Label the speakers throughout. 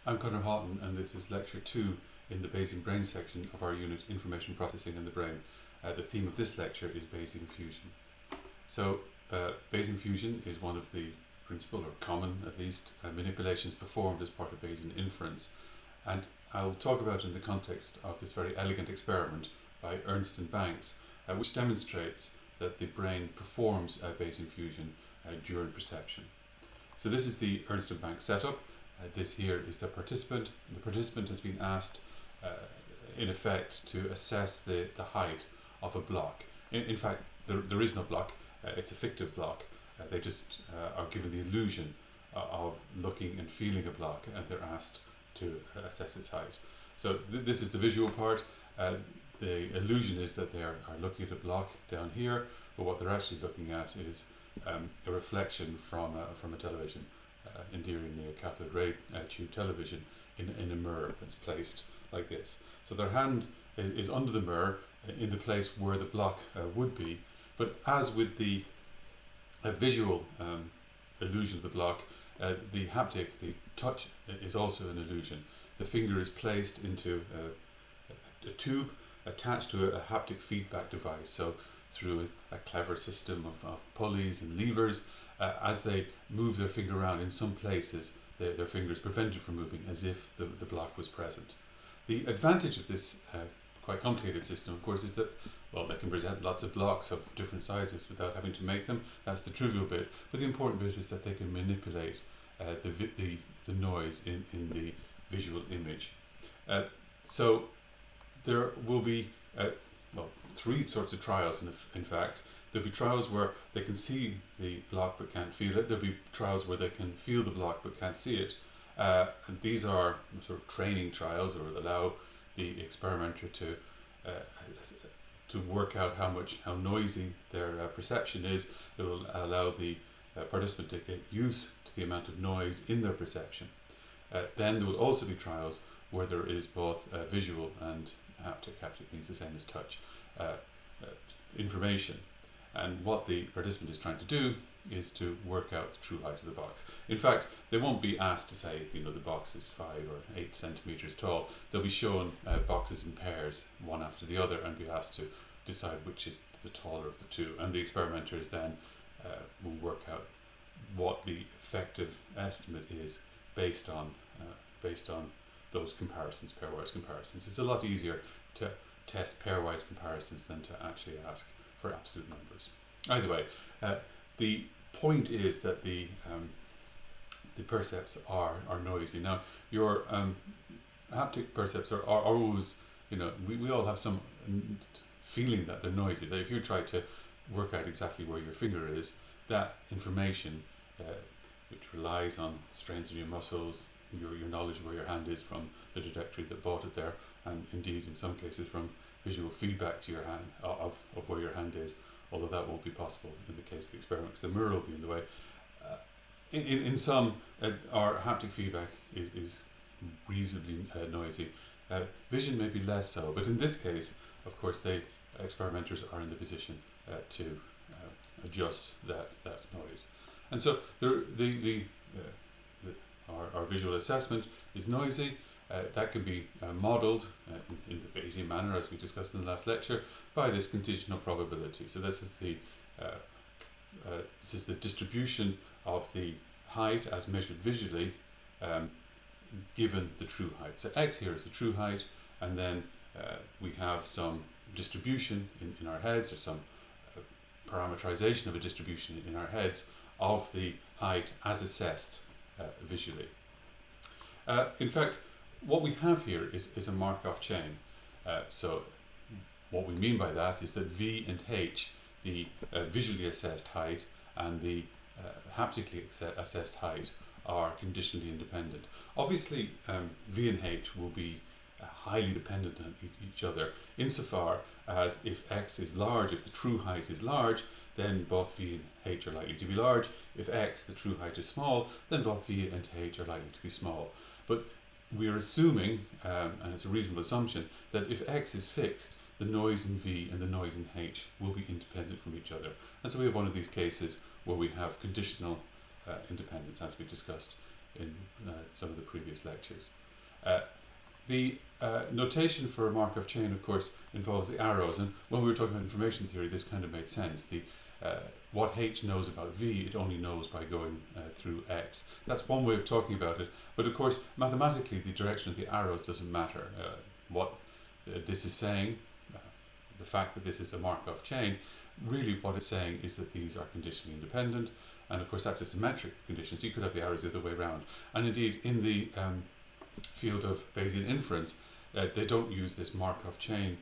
Speaker 1: I'm Conor Houghton, and this is Lecture 2 in the Bayesian Brain section of our unit Information Processing in the Brain. The theme of this lecture is Bayesian fusion. So, Bayesian fusion is one of the principal, or common at least, manipulations performed as part of Bayesian inference. And I'll talk about it in the context of this very elegant experiment by Ernst and Banks, which demonstrates that the brain performs Bayesian fusion during perception. So this is the Ernst and Banks setup. This here is the participant. The participant has been asked, in effect, to assess the height of a block. In fact, there is no block. It's a fictive block. They just are given the illusion of looking and feeling a block, and they're asked to assess its height. So this is the visual part. The illusion is that they are looking at a block down here, but what they're actually looking at is a reflection from a television, endearingly a cathode ray tube television in a mirror that's placed like this. So their hand is under the mirror in the place where the block would be, but as with the visual illusion of the block, the haptic, the touch, is also an illusion. The finger is placed into a tube attached to a haptic feedback device. So through a clever system of pulleys and levers, as they move their finger around, in some places their finger is prevented from moving as if the block was present. The advantage of this quite complicated system, of course, is that, well, they can present lots of blocks of different sizes without having to make them. That's the trivial bit. But the important bit is that they can manipulate the noise in the visual image. So there will be three sorts of trials. In fact, there'll be trials where they can see the block but can't feel it. There'll be trials where they can feel the block but can't see it. And these are sort of training trials, or allow the experimenter to work out how noisy their perception is. It will allow the participant to get used to the amount of noise in their perception. Then there will also be trials where there is both visual and haptic. Haptic means the same as touch information, and what the participant is trying to do is to work out the true height of the box. In fact, they won't be asked to say, the box is 5 or 8 centimeters tall. They'll be shown boxes in pairs, one after the other, and be asked to decide which is the taller of the two. And the experimenters then will work out what the effective estimate is based on those comparisons, pairwise comparisons. It's a lot easier to test pairwise comparisons than to actually ask for absolute numbers. Either way, the point is that the percepts are noisy. Now, your haptic percepts are always, we all have some feeling that they're noisy. That if you try to work out exactly where your finger is, that information, which relies on strains in your muscles, your knowledge of where your hand is from the trajectory that brought it there, and indeed in some cases from visual feedback to your hand of where your hand is, although that won't be possible in the case of the experiment because the mirror will be in the way. In some, our haptic feedback is reasonably noisy. Vision may be less so, but in this case, of course, experimenters are in the position to adjust that noise. And so our visual assessment is noisy. That can be modeled in the Bayesian manner, as we discussed in the last lecture, by this conditional probability. So this is the distribution of the height as measured visually, given the true height. So x here is the true height, and then we have some distribution in our heads, or some parameterization of a distribution in our heads of the height as assessed visually. In fact, what we have here is a Markov chain. So what we mean by that is that v and h, the visually assessed height, and the haptically assessed height, are conditionally independent. Obviously, v and h will be highly dependent on each other, insofar as if x is large, if the true height is large, then both v and h are likely to be large. If x, the true height, is small, then both v and h are likely to be small. But we are assuming, and it's a reasonable assumption, that if x is fixed, the noise in v and the noise in h will be independent from each other. And so we have one of these cases where we have conditional independence, as we discussed in some of the previous lectures. The notation for a Markov chain, of course, involves the arrows, and when we were talking about information theory, this kind of made sense. What H knows about V, it only knows by going through X. That's one way of talking about it, but of course, mathematically, the direction of the arrows doesn't matter. What this is saying, the fact that this is a Markov chain, really what it's saying is that these are conditionally independent, and of course that's a symmetric condition, so you could have the arrows the other way around. And indeed, in the field of Bayesian inference, they don't use this Markov chain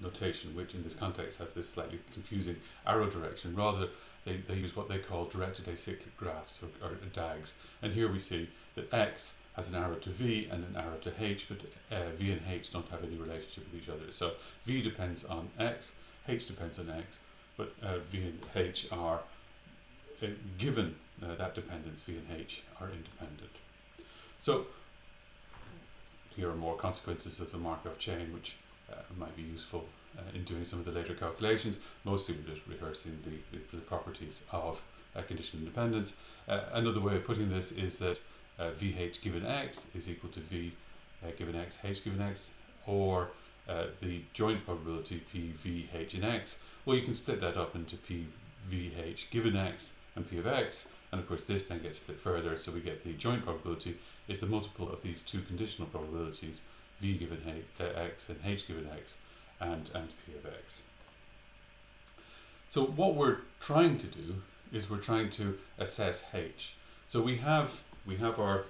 Speaker 1: notation, which in this context has this slightly confusing arrow direction. Rather, they use what they call directed acyclic graphs, or DAGs. And here we see that X has an arrow to V and an arrow to H, but V and H don't have any relationship with each other. So V depends on X, H depends on X, but V and H are, given that dependence, V and H are independent. So here are more consequences of the Markov chain, which might be useful in doing some of the later calculations. Mostly we're just rehearsing the properties of conditional independence. Another way of putting this is that VH given X is equal to V given X, H given X, or the joint probability PVH in X. Well, you can split that up into PVH given X and P of X, and of course this then gets split further, so we get the joint probability is the multiple of these two conditional probabilities, V given X and H given X, and P of X. So what we're trying to do is we're trying to assess H. So we have our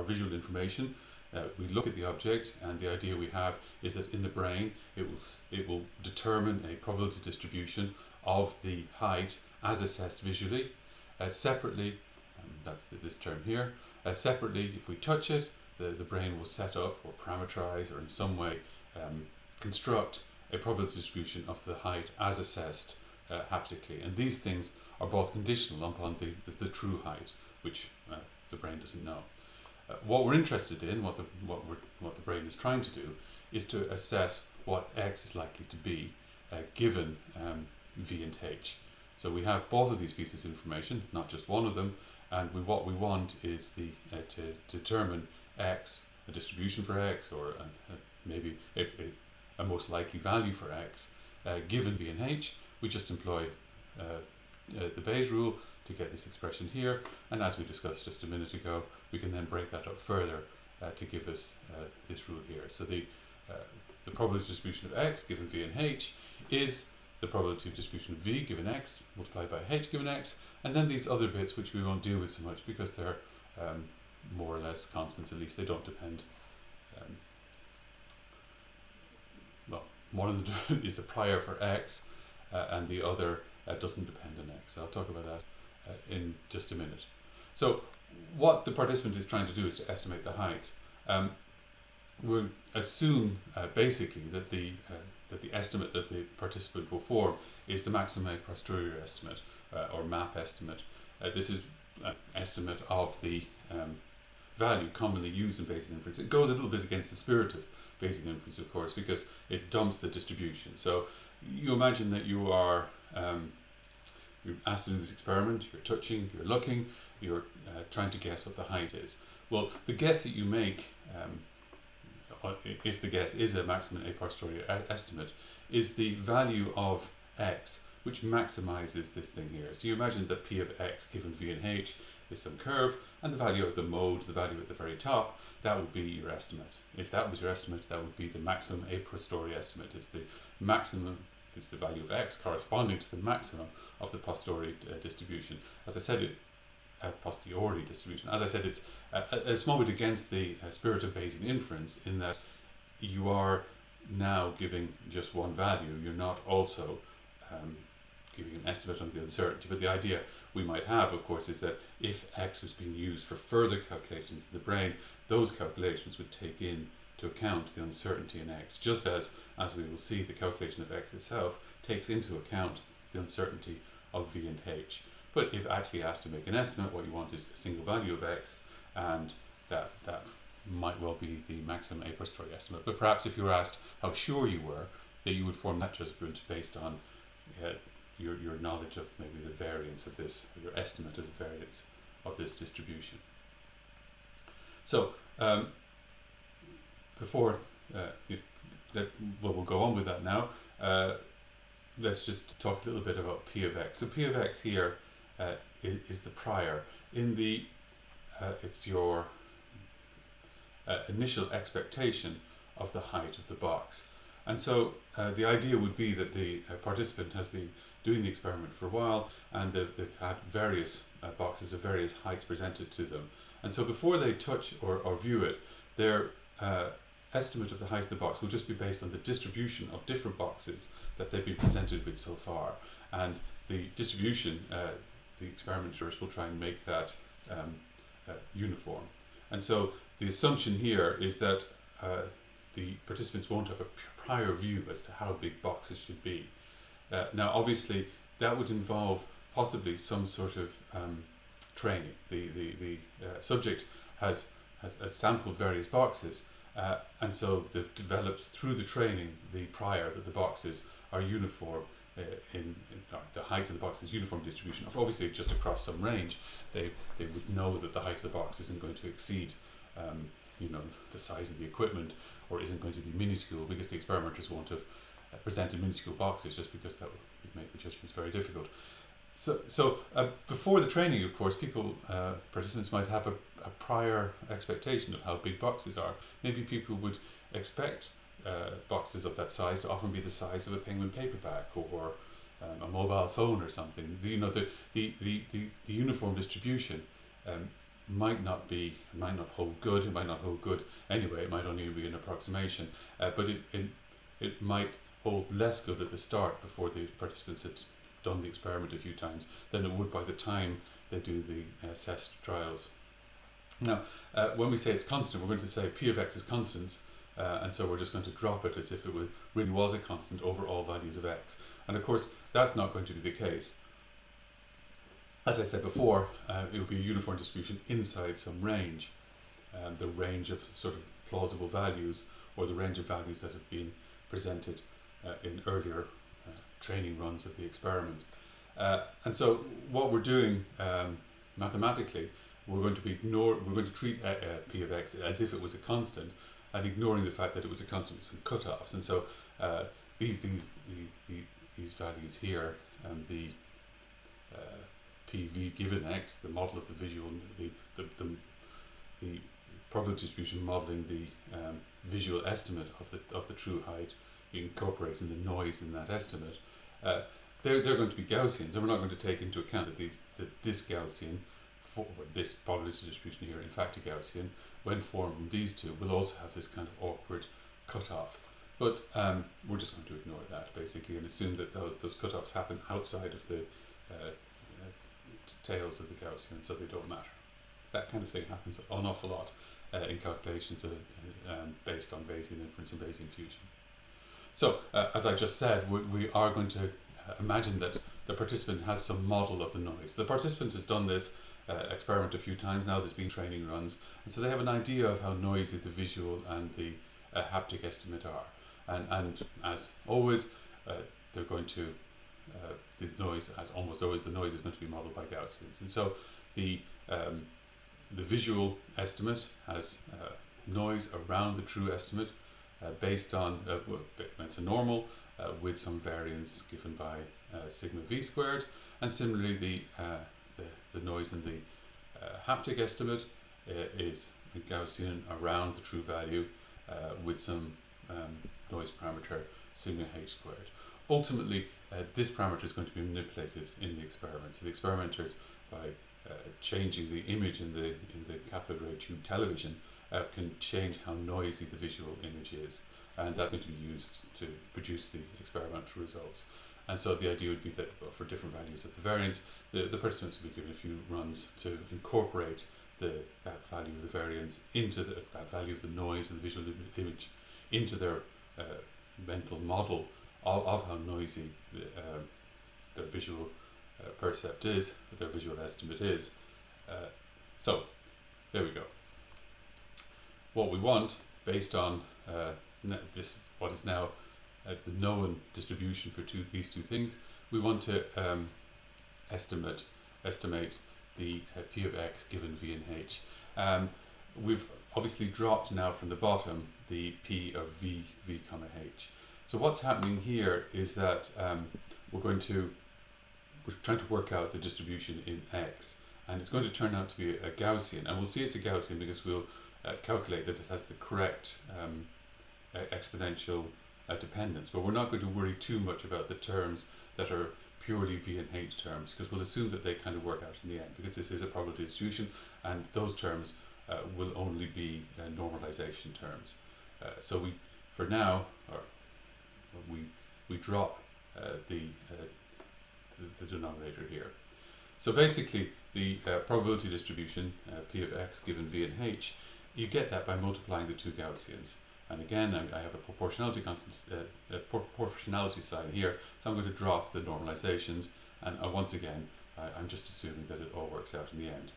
Speaker 1: visual information. We look at the object, and the idea we have is that in the brain it will determine a probability distribution of the height as assessed visually. Separately, that's this term here. Separately, if we touch it, the brain will set up or parameterize or in some way construct a probability distribution of the height as assessed haptically. And these things are both conditional upon the true height, which the brain doesn't know. What we're interested in, what the brain is trying to do, is to assess what X is likely to be given V and H. So we have both of these pieces of information, not just one of them, and what we want is to determine X, a distribution for X, or maybe a most likely value for X, given V and H. We just employ the Bayes rule to get this expression here, and as we discussed just a minute ago, we can then break that up further to give us this rule here. So the probability distribution of X given V and H is the probability of distribution of V given X multiplied by H given X, and then these other bits which we won't deal with so much because they're more or less constants, at least they don't depend. Well, one of them is the prior for X, and the other doesn't depend on X. I'll talk about that in just a minute. So what the participant is trying to do is to estimate the height. We'll assume basically that the estimate that the participant will form is the maximum a posterior estimate, or MAP estimate. This is an estimate of the value commonly used in Bayesian inference. It goes a little bit against the spirit of Bayesian inference, of course, because it dumps the distribution. So you imagine that you are you're asked to do this experiment, you're touching, you're looking, you're trying to guess what the height is. Well, the guess that you make, if the guess is a maximum a posterior estimate, is the value of X, which maximizes this thing here. So you imagine that P of X given V and H is some curve, and the value of the mode, the value at the very top, that would be your estimate. If that was your estimate, that would be the maximum a posteriori estimate. It's the maximum, it's the value of X corresponding to the maximum of the posteriori distribution. As I said, posteriori distribution. As I said, it's a small bit against the spirit of Bayesian inference in that you are now giving just one value. You're not also giving an estimate on the uncertainty. But the idea we might have, of course, is that if X was being used for further calculations in the brain, those calculations would take into account the uncertainty in X, just as we will see, the calculation of X itself takes into account the uncertainty of V and H. But if actually asked to make an estimate, what you want is a single value of X, and that might well be the maximum a posteriori estimate. But perhaps if you were asked how sure you were, that you would form that judgment based on your knowledge of maybe the variance of this, your estimate of the variance of this distribution. So before we'll go on with that now. Let's just talk a little bit about P of x. So P of x here is the prior. In the it's your initial expectation of the height of the box. And so the idea would be that the participant has been doing the experiment for a while, and they've had various boxes of various heights presented to them. And so before they touch or view it, their estimate of the height of the box will just be based on the distribution of different boxes that they've been presented with so far. And the distribution, the experimenters will try and make that uniform. And so the assumption here is that the participants won't have a prior view as to how big boxes should be. Now obviously that would involve possibly some sort of training. The subject has sampled various boxes, and so they've developed through the training the prior that the boxes are uniform in the height of the box is uniform distribution. Obviously just across some range they would know that the height of the box isn't going to exceed the size of the equipment, or isn't going to be minuscule, because the experimenters won't have presented minuscule boxes, just because that would make the judgment very difficult. So before the training, of course, participants might have a prior expectation of how big boxes are. Maybe people would expect boxes of that size to often be the size of a penguin paperback, or a mobile phone or something. The uniform distribution might not hold good. It might not hold good anyway. It might only be an approximation, but it might hold less good at the start, before the participants had done the experiment a few times, than it would by the time they do the assessed trials. Now, when we say it's constant, we're going to say P of x is constant, and so we're just going to drop it as if it really was a constant over all values of x. And of course, that's not going to be the case. As I said before, it will be a uniform distribution inside some range, the range of sort of plausible values, or the range of values that have been presented in earlier training runs of the experiment. And so what we're doing mathematically, we're going to treat P of x as if it was a constant, and ignoring the fact that it was a constant with some cutoffs. And so these values here, the PV given x, the model of the visual, the probability distribution modeling the visual estimate of the true height, incorporating the noise in that estimate, they're going to be Gaussians, and we're not going to take into account that this Gaussian, this probability distribution here, in fact a Gaussian, when formed from these two, will also have this kind of awkward cutoff. But we're just going to ignore that basically, and assume that those cutoffs happen outside of the tails of the Gaussian, so they don't matter. That kind of thing happens an awful lot in calculations based on Bayesian inference and Bayesian fusion. So, as I just said, we are going to imagine that the participant has some model of the noise. The participant has done this experiment a few times now. There's been training runs, and so they have an idea of how noisy the visual and the haptic estimate are. And as always, they're going to the noise, as almost always, the noise is going to be modeled by Gaussians. And so the visual estimate has noise around the true estimate, based on it's a normal with some variance given by sigma v squared, and similarly the noise in the haptic estimate is a Gaussian around the true value with some noise parameter sigma h squared. Ultimately, this parameter is going to be manipulated in the experiment. So the experimenters, by changing the image in the cathode ray tube television, can change how noisy the visual image is, and that's going to be used to produce the experimental results. And so the idea would be that for different values of the variance, the participants will be given a few runs to incorporate that value of the variance into that value of the noise and the visual image into their mental model of how noisy their visual percept is, their visual estimate is. So there we go. What we want, based on what is now the known distribution for these two things, we want to estimate the P of x given v and h. we've obviously dropped now from the bottom the P of V comma H. So what's happening here is that we're trying to work out the distribution in X, and it's going to turn out to be a Gaussian, and we'll see it's a Gaussian because we'll calculate that it has the correct exponential dependence, but we're not going to worry too much about the terms that are purely V and H terms, because we'll assume that they kind of work out in the end, because this is a probability distribution, and those terms will only be normalization terms. So we, for now, we drop the denominator here. So basically, the probability distribution, P of X given V and H, you get that by multiplying the two Gaussians. And again, I have a proportionality constant, proportionality sign here, so I'm going to drop the normalizations, and once again, I'm just assuming that it all works out in the end.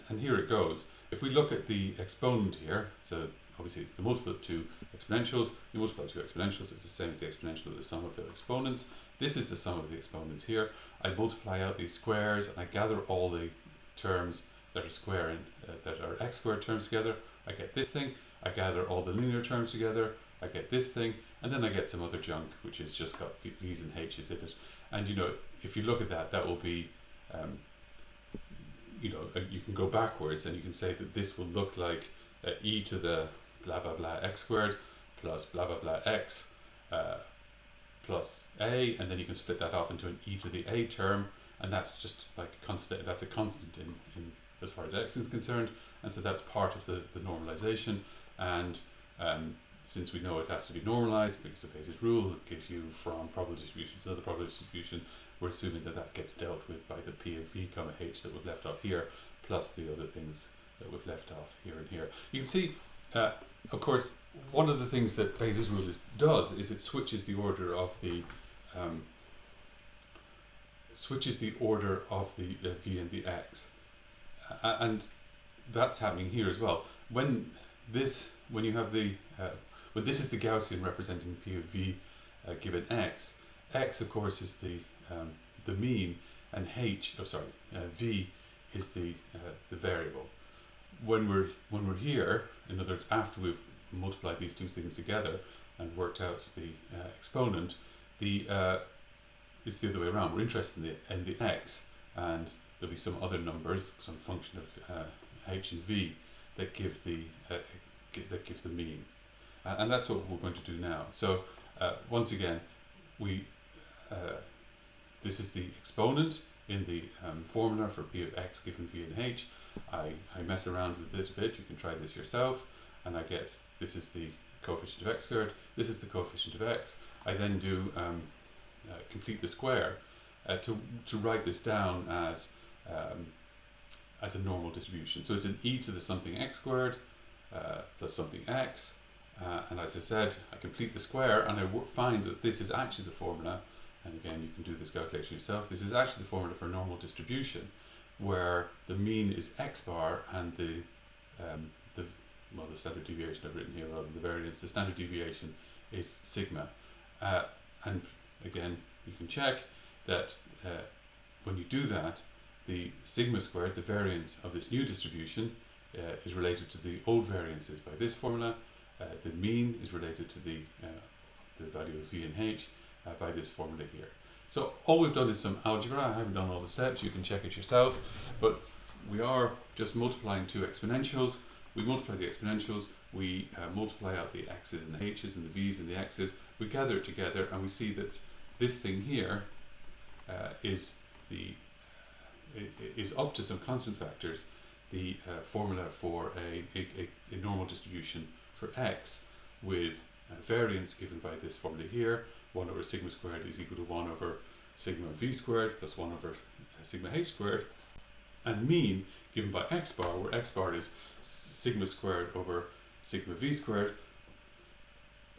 Speaker 1: And here it goes. If we look at the exponent here, so obviously it's the multiple of two exponentials. You multiply two exponentials, it's the same as the exponential of the sum of their exponents. This is the sum of the exponents here. I multiply out these squares, and I gather all the terms that are squaring, that are x squared terms together. I get this thing. I gather all the linear terms together, I get this thing, and then I get some other junk which has just got V's and H's in it. And you know, if you look at that, that will be, you know, you can go backwards and you can say that this will look like e to the blah blah blah x squared plus blah blah blah x plus a, and then you can split that off into an e to the a term, and that's just like a constant. That's a constant in as far as x is concerned, and so that's part of the normalization. And since we know it has to be normalized because of Bayes' rule, it gives you from probability distribution to another probability distribution, we're assuming that that gets dealt with by the P of V comma H that we've left off here, plus the other things that we've left off here and here. You can see, of course, one of the things that Bayes' rule does is it switches the order of the V and the X, and that's happening here as well. When this is the Gaussian representing P of V given X, X of course is the mean, and V is the variable. When we're here, in other words, after we've multiplied these two things together and worked out the exponent, it's the other way around. We're interested in the X, and there'll be some other numbers, some function of H and V that give the mean, and that's what we're going to do now. So once again, this is the exponent in the formula for P of X given V and H. I mess around with it a bit. You can try this yourself, and I get this is the coefficient of X squared. This is the coefficient of X. I then do complete the square to write this down as a normal distribution. So it's an e to the something x squared plus something x, and as I said, I complete the square, and I find that this is actually the formula, and again you can do this calculation yourself, this is actually the formula for a normal distribution, where the mean is x bar and the standard deviation I've written here rather than the variance, the standard deviation is sigma. And again, you can check that when you do that, the sigma squared, the variance of this new distribution, is related to the old variances by this formula. The mean is related to the value of V and H by this formula here. So all we've done is some algebra. I haven't done all the steps. You can check it yourself. But we are just multiplying two exponentials. We multiply the exponentials. We multiply out the x's and the h's and the v's and the x's. We gather it together, and we see that this thing here is up to some constant factors the formula for a normal distribution for x with variance given by this formula here. 1 over sigma squared is equal to 1 over sigma v squared plus 1 over sigma h squared, and mean given by x bar, where x bar is sigma squared over sigma v squared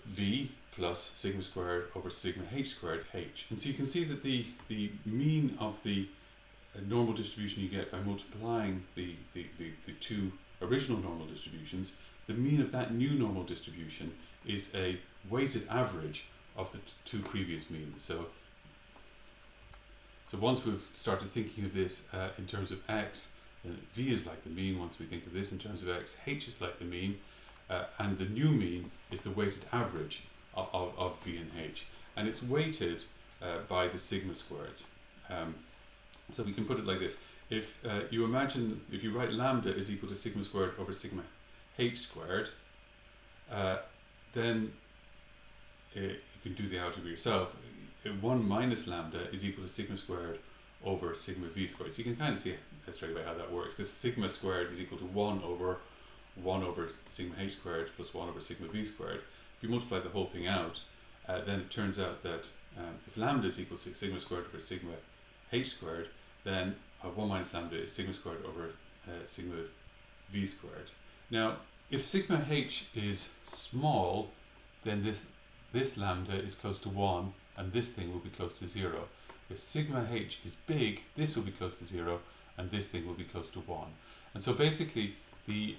Speaker 1: v plus sigma squared over sigma h squared h. And so you can see that the mean of the normal distribution you get by multiplying the two original normal distributions, the mean of that new normal distribution is a weighted average of the two previous means. So once we've started thinking of this in terms of x V is like the mean once we think of this in terms of x, h is like the mean, and the new mean is the weighted average of V and h. And it's weighted by the sigma squareds. So we can put it like this. If you imagine, if you write lambda is equal to sigma squared over sigma h squared, then you can do the algebra yourself. 1 minus lambda is equal to sigma squared over sigma v squared. So you can kind of see straight away how that works, because sigma squared is equal to 1 over sigma h squared plus 1 over sigma v squared. If you multiply the whole thing out, then it turns out that if lambda is equal to sigma squared over sigma h squared, then 1 minus lambda is sigma squared over sigma v squared. Now, if sigma h is small, then this lambda is close to 1, and this thing will be close to 0. If sigma h is big, this will be close to 0, and this thing will be close to 1. And so basically, the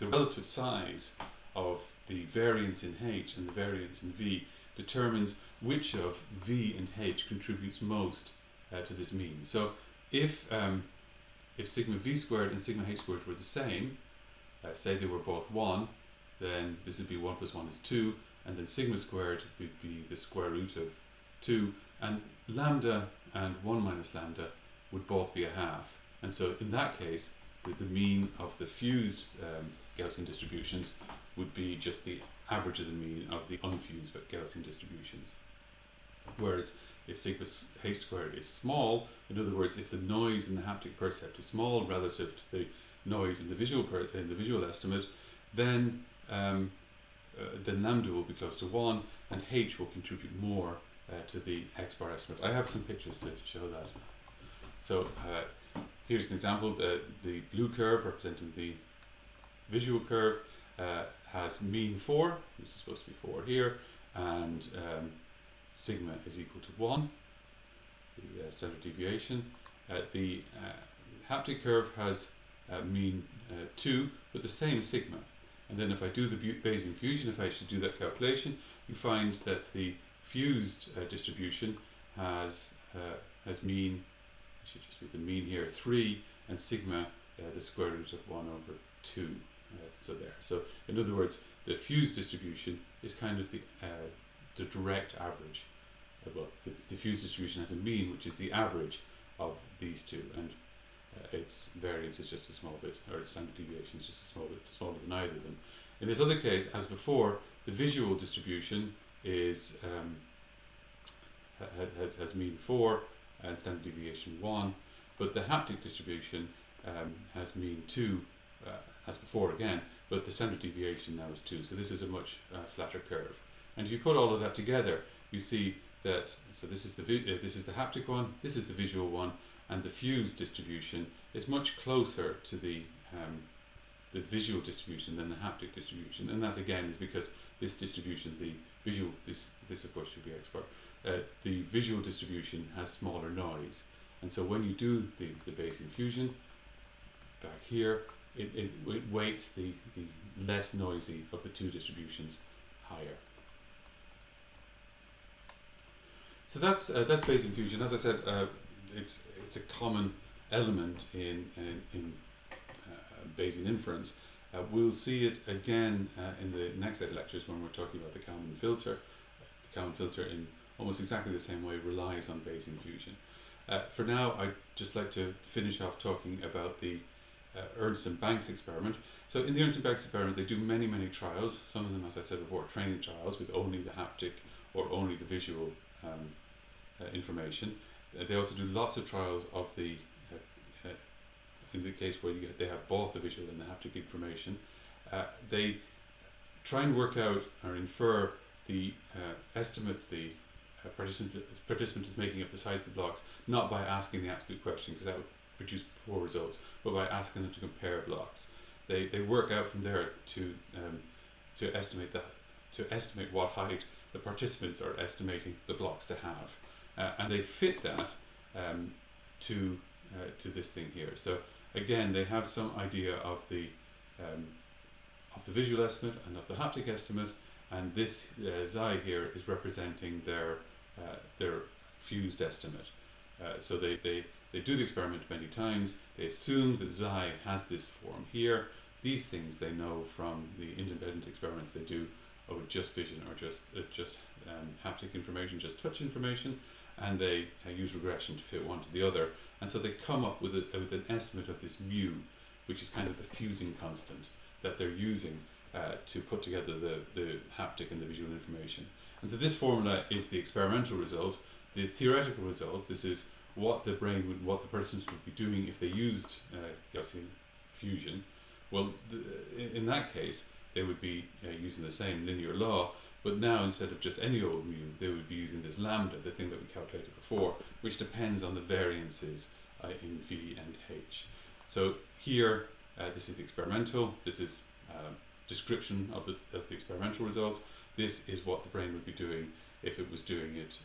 Speaker 1: relative size of the variance in h and the variance in v determines which of v and h contributes most to this mean. So if sigma v squared and sigma h squared were the same, say they were both 1, then this would be 1 plus 1 is 2, and then sigma squared would be the square root of 2, and lambda and 1 minus lambda would both be a half. And so in that case, the mean of the fused Gaussian distributions would be just the average of the mean of the unfused Gaussian distributions. Whereas if sigma h squared is small, in other words, if the noise in the haptic percept is small relative to the noise in the visual estimate, then lambda will be close to 1, and h will contribute more to the x bar estimate. I have some pictures to show that. So here's an example. The blue curve representing the visual curve has mean 4. This is supposed to be 4 here, and sigma is equal to 1, the standard deviation. The haptic curve has mean 2, but the same sigma. And then if I do the Bayesian fusion, if I actually do that calculation, you find that the fused distribution has mean, should just be the mean here, 3, and sigma the square root of 1 over 2. So there. So in other words, the fused distribution is kind of the direct average. Well, the fused distribution has a mean, which is the average of these two, and its variance is just a small bit, or its standard deviation is just a small bit smaller than either of them. In this other case, as before, the visual distribution is has mean 4 and standard deviation 1, but the haptic distribution has mean 2, as before again, but the standard deviation now is 2. So this is a much flatter curve. And if you put all of that together, you see that, so this is the haptic one, this is the visual one, and the fused distribution is much closer to the visual distribution than the haptic distribution. And that again is because this distribution, the visual, this of course should be x bar, the visual distribution has smaller noise. And so when you do the Bayesian fusion, back here, it weights the less noisy of the two distributions higher. So that's Bayesian fusion. As I said, it's a common element in Bayesian inference. We'll see it again in the next set of lectures when we're talking about the Kalman filter. The Kalman filter, in almost exactly the same way, relies on Bayesian fusion. For now, I'd just like to finish off talking about the Ernst and Banks experiment. So in the Ernst and Banks experiment, they do many trials. Some of them, as I said before, training trials with only the haptic or only the visual information. They also do lots of trials of the in the case where they have both the visual and the haptic information. They try and work out or infer the estimate the participant is making of the size of the blocks, not by asking the absolute question, because that would produce poor results, but by asking them to compare blocks. They work out from there to estimate what height the participants are estimating the blocks to have, and they fit that to this thing here. So again, they have some idea of the visual estimate and of the haptic estimate, and this xi here is representing their fused estimate. So they They do the experiment many times. They assume that xi has this form here. These things they know from the independent experiments they do with just vision or just haptic information, just touch information, and they use regression to fit one to the other. And so they come up with an estimate of this mu, which is kind of the fusing constant that they're using to put together the haptic and the visual information. And so this formula is the experimental result. The theoretical result, this is what the persons would be doing if they used Gaussian fusion. Well, in that case, they would be using the same linear law, but now instead of just any old mu, they would be using this lambda, the thing that we calculated before, which depends on the variances in V and H. So here, this is experimental, this is description of the experimental result. This is what the brain would be doing if it was doing it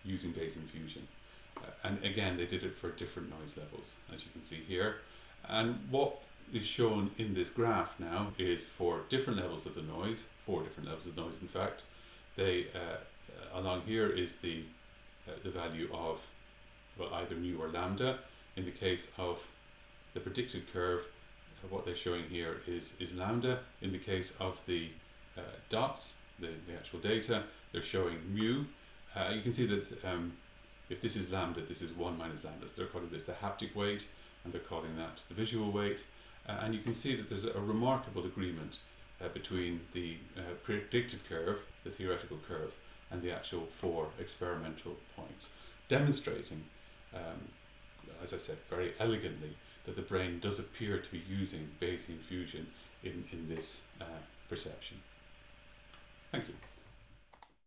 Speaker 1: using Bayesian fusion. And again, they did it for different noise levels, as you can see here. And what is shown in this graph now is for different levels of the noise, 4 different levels of noise in fact. They along here is the value of, well, either mu or lambda. In the case of the predicted curve, what they're showing here is lambda. In the case of the dots, the actual data, they're showing mu. You can see that if this is lambda, this is 1 minus lambda. So they're calling this the haptic weight, and they're calling that the visual weight. And you can see that there's a remarkable agreement between the predicted curve, the theoretical curve, and the actual 4 experimental points, demonstrating, as I said very elegantly, that the brain does appear to be using Bayesian fusion in this perception. Thank you.